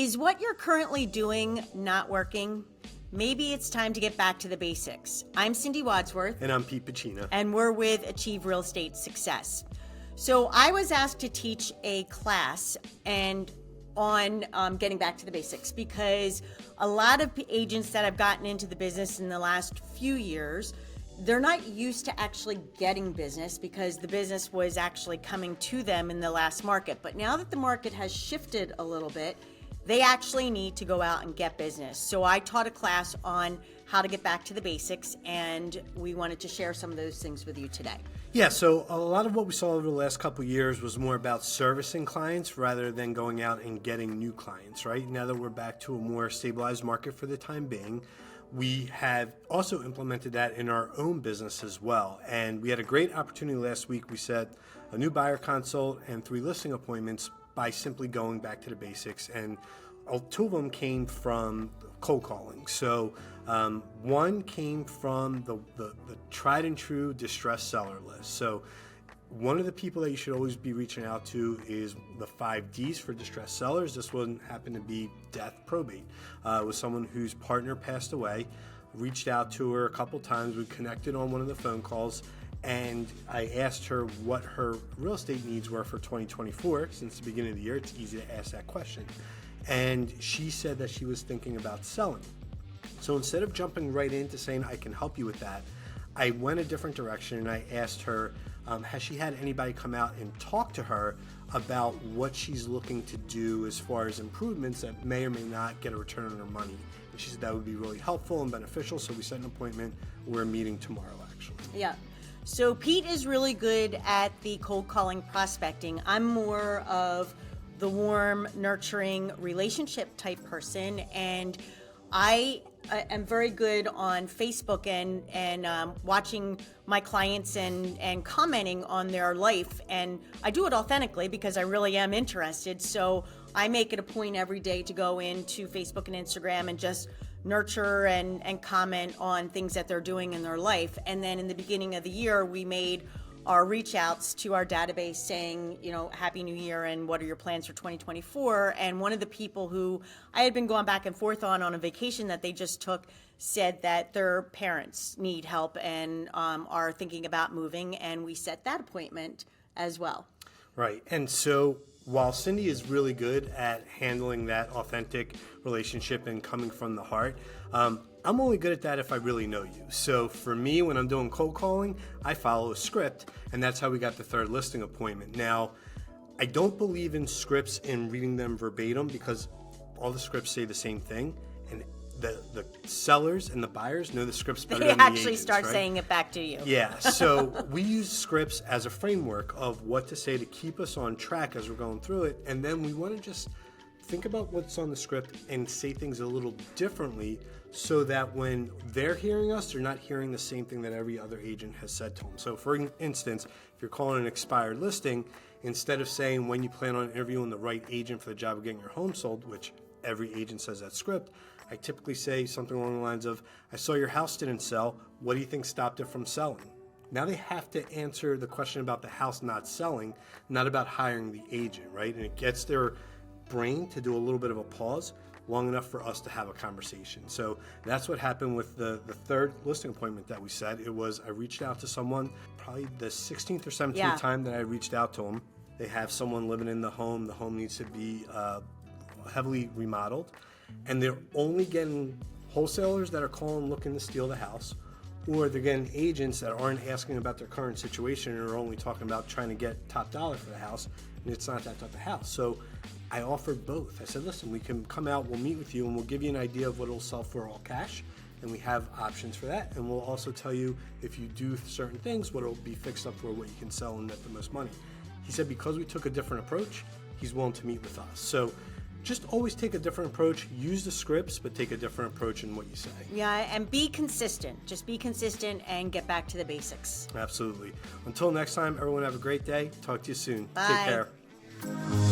Is what you're currently doing not working? Maybe it's time to get back to the basics. I'm Cindy Wadsworth. And I'm Pete Becchina. And we're with Achieve Real Estate Success. So I was asked to teach a class on getting back to the basics, because a lot of agents that have gotten into the business in the last few years, they're not used to actually getting business because the business was actually coming to them in the last market. But now that the market has shifted a little bit, they actually need to go out and get business. So I taught a class on how to get back to the basics, and we wanted to share some of those things with you today. Yeah, so a lot of what we saw over the last couple of years was more about servicing clients rather than going out and getting new clients, right? Now that we're back to a more stabilized market for the time being, we have also implemented that in our own business as well. And we had a great opportunity last week. We set a new buyer consult and 3 listing appointments by simply going back to the basics. And 2 of them came from cold calling. So one came from the tried and true distressed seller list. So one of the people that you should always be reaching out to is the 5 Ds for distressed sellers. This one happened to be death probate. It was someone whose partner passed away. Reached out to her a couple times. We connected on one of the phone calls, and I asked her what her real estate needs were for 2024. Since the beginning of the year, it's easy to ask that question. And she said that she was thinking about selling. So instead of jumping right into saying, I can help you with that, I went a different direction, and I asked her, has she had anybody come out and talk to her about what she's looking to do as far as improvements that may or may not get a return on her money? And she said that would be really helpful and beneficial, so we set an appointment. We're meeting tomorrow, actually. Yeah. So Pete is really good at the cold calling prospecting. I'm more of the warm, nurturing relationship type person, and I am very good on Facebook and watching my clients and commenting on their life. And I do it authentically because I really am interested. So I make it a point every day to go into Facebook and Instagram and just nurture and comment on things that they're doing in their life. And then in the beginning of the year, we made our reach outs to our database saying, Happy New Year and what are your plans for 2024? And one of the people who I had been going back and forth on a vacation that they just took said that their parents need help and are thinking about moving, and we set that appointment as well. Right. And so while Cindy is really good at handling that authentic relationship and coming from the heart, I'm only good at that if I really know you. So for me, when I'm doing cold calling, I follow a script, and that's how we got the 3rd listing appointment. Now, I don't believe in scripts and reading them verbatim because all the scripts say the same thing, and the sellers and the buyers know the scripts better than the agents. They actually start right? saying it back to you. Yeah, so we use scripts as a framework of what to say to keep us on track as we're going through it, and then we want to just think about what's on the script and say things a little differently so that when they're hearing us, they're not hearing the same thing that every other agent has said to them. So for instance, if you're calling an expired listing, instead of saying when you plan on interviewing the right agent for the job of getting your home sold, which every agent says that script, I typically say something along the lines of, I saw your house didn't sell. What do you think stopped it from selling? Now they have to answer the question about the house not selling, not about hiring the agent, right? And it gets their brain to do a little bit of a pause long enough for us to have a conversation. So that's what happened with the 3rd listing appointment that we set. It was, I reached out to someone, probably the 16th or 17th time that I reached out to them. They have someone living in the home. The home needs to be heavily remodeled. And they're only getting wholesalers that are calling looking to steal the house, or they're getting agents that aren't asking about their current situation and are only talking about trying to get top dollar for the house, and it's not that type of house. So I offered both. I said, listen, we can come out, we'll meet with you, and we'll give you an idea of what it'll sell for all cash, and we have options for that. And we'll also tell you if you do certain things, what it'll be fixed up for, what you can sell and net the most money. He said because we took a different approach, he's willing to meet with us. So just always take a different approach. Use the scripts, but take a different approach in what you say. Yeah, and be consistent. Just be consistent and get back to the basics. Absolutely. Until next time, everyone have a great day. Talk to you soon. Bye. Take care.